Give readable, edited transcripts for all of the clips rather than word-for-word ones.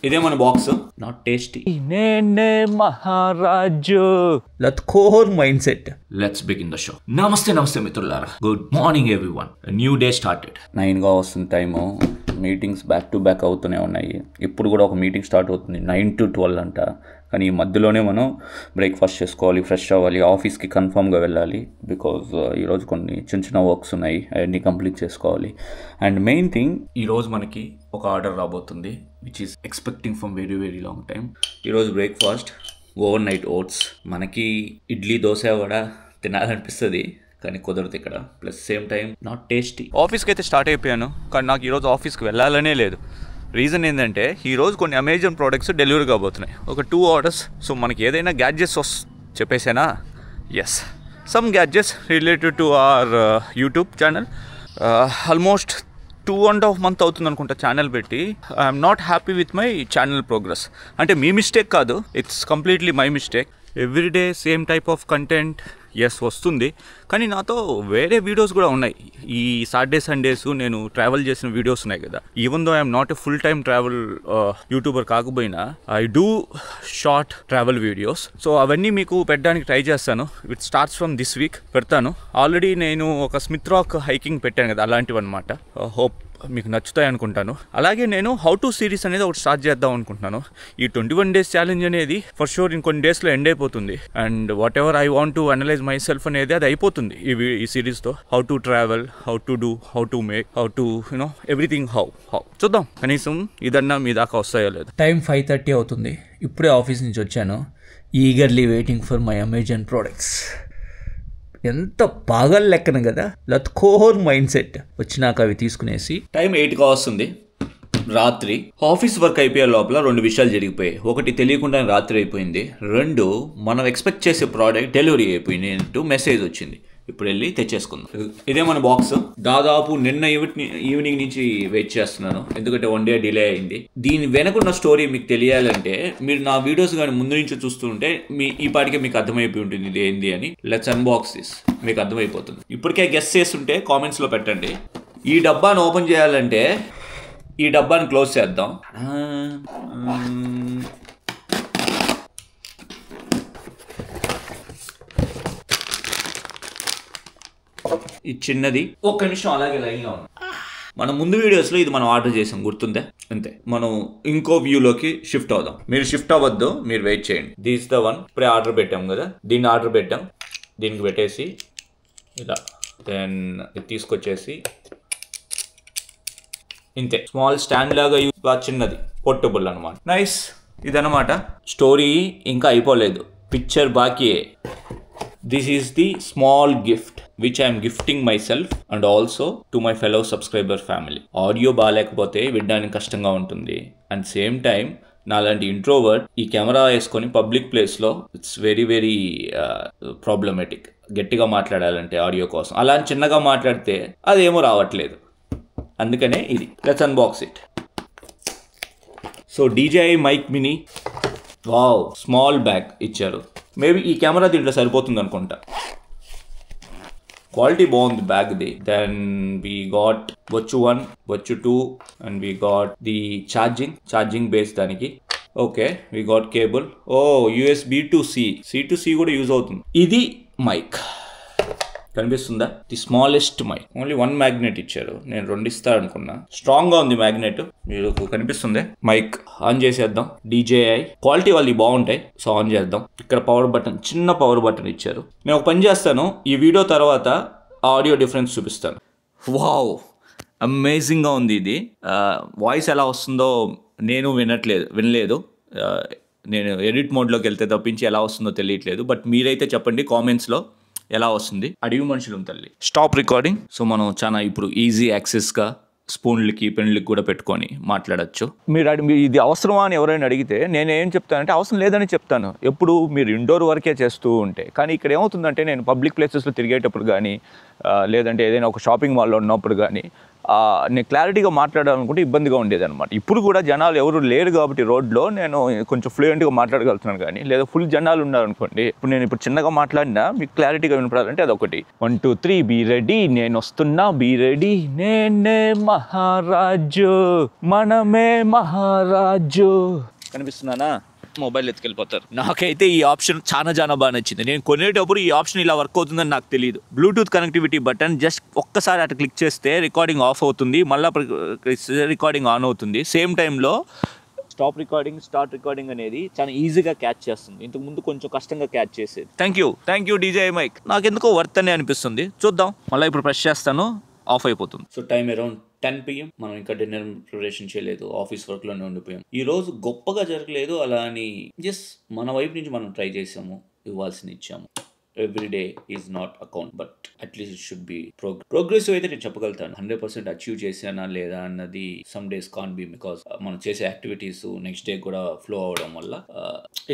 ఇదే మన box. Not tasty. నేనే మహారాజు. లత్కోర్ mind set. Let's begin the show. నమస్తే మిత్రులారా. Good morning everyone. New day started. 9గా వస్తుంది time. Meetings back to back అవుతూనే ఉన్నాయి. ఇప్పుడు కూడా ఒక మీటింగ్ స్టార్ట్ అవుతుంది 9 to 12 అంట. కానీ ఈ మధ్యలోనే మనం బ్రేక్ఫాస్ట్ చేసుకోవాలి, ఫ్రెష్ అవ్వాలి, ఆఫీస్కి కన్ఫామ్గా వెళ్ళాలి. బికాజ్ ఈరోజు కొన్ని చిన్న వర్క్స్ ఉన్నాయి, అవన్నీ కంప్లీట్ చేసుకోవాలి. అండ్ మెయిన్ థింగ్, ఈరోజు మనకి ఒక ఆర్డర్ రాబోతుంది which is expecting from very very long time. ఈరోజు బ్రేక్ఫాస్ట్ ఓవర్ నైట్ ఓట్స్. మనకి ఇడ్లీ, దోశ కూడా తినాలనిపిస్తుంది కానీ కుదరదు ఇక్కడ. Plus same time not tasty. ఆఫీస్కి అయితే స్టార్ట్ అయిపోయాను కానీ నాకు ఈరోజు ఆఫీస్కి వెళ్ళాలనే లేదు. రీజన్ ఏంటంటే ఈరోజు కొన్ని అమెజాన్ ప్రోడక్ట్స్ డెలివరీ కాబోతున్నాయి, ఒక 2 ఆర్డర్స్. సో మనకి ఏదైనా గ్యాడ్జెట్స్ చెప్పేసానా? Yes, some gadgets related to our YouTube channel. Almost 2.5 months అవుతుంది అనుకుంటా ఛానల్ పెట్టి. I'm not happy with my channel progress. అంటే మీ మిస్టేక్ కాదు, it's completely my mistake. Everyday same type of contents వస్తుంది కానీ నాతో వేరే వీడియోస్ కూడా ఉన్నాయి. ఈ సాటర్డే సండేస్ నేను ట్రావెల్ చేసిన వీడియోస్ ఉన్నాయి కదా. Even though I'm not a full time travel YouTuber కాకపోయినా I do short travel videos. So అవన్నీ మీకు పెట్టడానికి ట్రై చేస్తాను. It starts from this week పెడతాను. ఆల్రెడీ నేను ఒక స్మిత్ రాక్ హైకింగ్ పెట్టాను కదా, అలాంటివి అనమాట. హోప్ మీకు నచ్చుతాయి అనుకుంటాను. అలాగే నేను హౌ టు సిరీస్ అనేది ఒకటి స్టార్ట్ చేద్దాం అనుకుంటున్నాను. ఈ 21 days ఛాలెంజ్ అనేది ఫర్ షూర్ ఇంకొన్ని డేస్లో ఎండ్ అయిపోతుంది. And whatever I want to analyse myself అనేది అది అయిపోతుంది ఈ సిరీస్తో. How to travel, how to do, how to make, how to everything. How చూద్దాం కనీసం ఇదన్నా మీ దాకా వస్తాయో లేదు. టైం 5:30 అవుతుంది. ఇప్పుడే ఆఫీస్ నుంచి వచ్చాను. Eagerly waiting for my Amazon products. ఎంత బాగా లెక్కన కదా, లత్కోర్ మైండ్ సెట్. వచ్చినాక అవి తీసుకునేసి టైం 8గా వస్తుంది రాత్రి. ఆఫీస్ వర్క్ అయిపోయే లోపల 2 విషయాలు జరిగిపోయాయి. ఒకటి తెలియకుండా రాత్రి అయిపోయింది. 2 మనం ఎక్స్పెక్ట్ చేసే ప్రోడక్ట్ డెలివరీ అయిపోయింది అంటూ మెసేజ్ వచ్చింది. ఇప్పుడు వెళ్ళి తెచ్చేసుకుందాం. ఇదే మన బాక్స్. దాదాపు నిన్న ఈవినింగ్ నుంచి వెయిట్ చేస్తున్నాను, ఎందుకంటే 1 day డిలే అయింది. దీని వెనకున్న స్టోరీ మీకు తెలియాలంటే మీరు నా వీడియోస్ కానీ ముందు నుంచి చూస్తుంటే ఈ పాటికే మీకు అర్థమైపోయి ఉంటుంది ఇది ఏంది అని. Let's unbox this. మీకు అర్థమైపోతుంది. ఇప్పటికే గెస్ చేస్తుంటే కామెంట్స్లో పెట్టండి. ఈ డబ్బాను ఓపెన్ చేయాలంటే ఈ డబ్బాని క్లోజ్ చేద్దాం. ఇది చిన్నది. ఒక్క నిమిషం అలాగే లైన్లో ఉంది. మనం ముందు వీడియోస్లో ఇది మనం ఆర్డర్ చేసాం, గుర్తుందే? అంతే. మనం ఇంకో వ్యూలోకి షిఫ్ట్ అవుదాం. మీరు షిఫ్ట్ అవ్వద్దు, మీరు వెయిట్ చేయండి. This the one. ఇప్పుడే ఆర్డర్ పెట్టాం కదా, దీన్ని ఆర్డర్ పెట్టాం. దీనికి పెట్టేసి ఇలా దెన్ తీసుకొచ్చేసి ఇంతే. స్మాల్ స్టాండ్ లాగా చిన్నది పోర్టబుల్ అనమాట. నైస్. ఇదనమాట స్టోరీ. ఇంకా అయిపోలేదు, పిక్చర్ బాకీ. This is the small gift which I am gifting myself and also to my fellow subscriber family. Audio బాగాలేకపోతే వినడానికి కష్టంగా ఉంటుంది. అండ్ సేమ్ టైం నాలాంటి ఇంట్రోవర్ట్ ఈ కెమెరా వేసుకొని పబ్లిక్ ప్లేస్లో ఇట్స్ వెరీ వెరీ ప్రాబ్లమేటిక్. గట్టిగా మాట్లాడాలంటే ఆడియో కోసం, అలా చిన్నగా మాట్లాడితే అదేమో రావట్లేదు. అందుకనే ఇది. Let's unbox it. So DJI mic mini. Wow, small bag ఇచ్చారు. మేబీ ఈ కెమెరా దీంట్లో సరిపోతుంది అనుకుంటా. క్వాలిటీ బాగుంది బ్యాగ్ది. దెన్ వీ గాట్ వచ్చు 1, వచ్చు 2 and we got the charging base దానికి. Okay, we got cable. USB to C కూడా యూజ్ అవుతుంది. ఇది మైక్ కనిపిస్తుందా? The smallest mic. Only 1 magnet ఇచ్చారు. నేను 2 ఇస్తా అనుకున్నా. స్ట్రాంగ్ గా ఉంది మ్యాగ్నెట్. మీకు కనిపిస్తుంది. మైక్ ఆన్ చేసేద్దాం. DJI క్వాలిటీ వాళ్ళవి బాగుంటాయి. సో ఆన్ చేద్దాం. ఇక్కడ పవర్ బటన్, చిన్న పవర్ బటన్ ఇచ్చారు. నేను ఒక పని చేస్తాను, ఈ వీడియో తర్వాత ఆడియో డిఫరెన్స్ చూపిస్తాను. వావ్, అమేజింగ్ గా ఉంది ఇది. వాయిస్ ఎలా వస్తుందో నేను వినలేదు. నేను ఎడిట్ మోడ్లోకి వెళ్తే తప్పించి ఎలా వస్తుందో తెలియట్లేదు. బట్ మీరైతే చెప్పండి కామెంట్స్లో ఎలా వస్తుంది. అడిగి మనుషులు తల్లి. Stop recording. సో మనం చాలా ఇప్పుడు ఈజీ యాక్సెస్గా స్పూన్లకి పెన్లకి కూడా పెట్టుకొని మాట్లాడచ్చు. మీరు ఇది అవసరమా అని ఎవరైనా అడిగితే నేను ఏం చెప్తానంటే అవసరం లేదని చెప్తాను. ఎప్పుడు మీరు ఇండోర్ వర్కే చేస్తూ ఉంటే. కానీ ఇక్కడ ఏమవుతుందంటే నేను పబ్లిక్ ప్లేసెస్లో తిరిగేటప్పుడు కానీ లేదంటే ఏదైనా ఒక షాపింగ్ మాల్లో ఉన్నప్పుడు కానీ నేను క్లారిటీగా మాట్లాడాలనుకుంటే ఇబ్బందిగా ఉండేది అనమాట. ఇప్పుడు కూడా జనాలు ఎవరు లేరు కాబట్టి రోడ్లో నేను కొంచెం ఫ్లూయెంట్గా మాట్లాడగలుగుతున్నాను. కానీ లేదా ఫుల్ జనాలు ఉన్నారనుకోండి, ఇప్పుడు చిన్నగా మాట్లాడినా మీకు క్లారిటీగా వినపడాలంటే అదొకటి. 1 2 3 బీ రెడీ, నేను వస్తున్నా బీ రెడీ, నేనే మహారాజు మనమే మహారాజు. కనిపిస్తున్నానా? మొబైల్ ఎత్తుకెళ్ళిపోతారు. నాకైతే ఈ ఆప్షన్ చాలా బాగా నచ్చింది. నేను కొనేటప్పుడు ఈ ఆప్షన్ ఇలా వర్క్ అవుతుందని నాకు తెలియదు. బ్లూటూత్ కనెక్టివిటీ బటన్ జస్ట్ ఒక్కసారి అటు క్లిక్ చేస్తే రికార్డింగ్ ఆఫ్ అవుతుంది, మళ్ళీ రికార్డింగ్ ఆన్ అవుతుంది. సేమ్ టైంలో స్టాప్ రికార్డింగ్, స్టార్ట్ రికార్డింగ్ అనేది చాలా ఈజీగా క్యాచ్ చేస్తుంది. ఇంతకు ముందు కొంచెం కష్టంగా క్యాచ్ చేసేది. Thank you DJ mic. నాకు ఎందుకో వర్త్ అనే అనిపిస్తుంది. చూద్దాం. మళ్ళీ ఇప్పుడు ప్రెస్ చేస్తాను, ఆఫ్ అయిపోతుంది. So time around 10 PM. మనం ఇంకా డిన్నర్ ప్రిపరేషన్ చేయలేదు, ఆఫీస్ వర్క్లోనే ఉండిపోయాం. ఈ రోజు గొప్పగా జరగలేదు, అలా అని జస్ట్ మన వైపు నుంచి మనం ట్రై చేసాము, ఇవ్వాల్సింది ఇచ్చాము. Every day is not account, but at least it should be progressive అయితే నేను చెప్పగలుగుతాను. 100% అచీవ్ చేశానా లేదా అన్నది some days can be, because మనం చేసే యాక్టివిటీస్ నెక్స్ట్ డే కూడా ఫ్లో అవడం వల్ల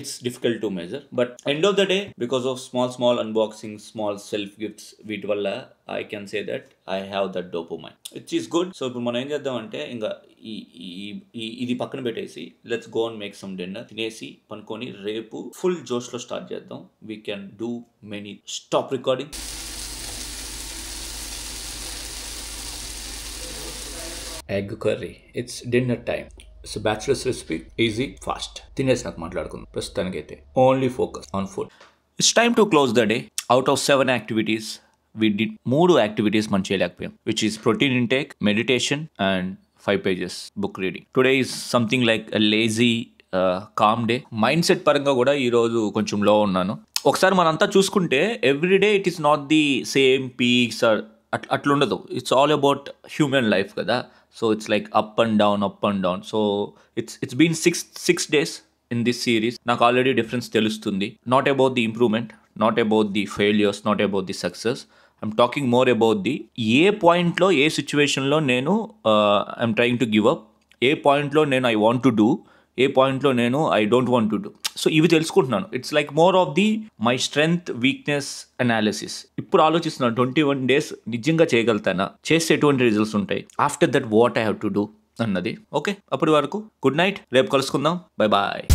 it's difficult to measure. But end of the day, because of small unboxing, small self gifts, వీటి వల్ల I can say that I have that dopamine, which is good. So ఇప్పుడు మనం ఏం చేద్దామంటే ఇంకా ఇది పక్కన పెట్టేసి let's go and make some dinner, తినేసి పనుకొని రేపు ఫుల్ జోష్లో స్టార్ట్ చేద్దాం. We can do many. Stop recording. Egg curry, it's dinner time. It's bachelors recipe, easy, fast. తినేసి నాకు మాట్లాడుకుందాం. ప్రస్తుతానికైతే only focus on food. It's time to close the day. Out of 7 activities we did 3 activities మనం చేయలేకపోయాం, which is protein intake, meditation and 5 pages book reading. Today is something like a lazy calm day. Mind set పరంగా కూడా ఈరోజు కొంచెం low ఉన్నాను. ఒకసారి మనంతా చూసుకుంటే everyday it is not the same peaks or అట్లుండదు. It's all about human life కదా. So it's like up and down. So it's been 6 days in this series. నాకు ఆల్రెడీ డిఫరెన్స్ తెలుస్తుంది. Not about the improvement, not about the failures, not about the success. I'm talking more about the ఏ పాయింట్లో, ఏ సిచ్యువేషన్లో నేను I'm trying to give up, ఏ పాయింట్లో నేను ఐ వాంట్ టు డూ, ఏ పాయింట్లో నేను I don't want to do. So ఇవి తెలుసుకుంటున్నాను. It's like more of the my strength, weakness analysis. ఇప్పుడు ఆలోచిస్తున్నాను 21 days నిజంగా చేయగలుగుతానా, చేస్తే ఎటువంటి రిజల్ట్స్ ఉంటాయి, after that what I have to do అన్నది. ఓకే, అప్పటి వరకు గుడ్ నైట్. రేపు కలుసుకుందాం. Bye bye.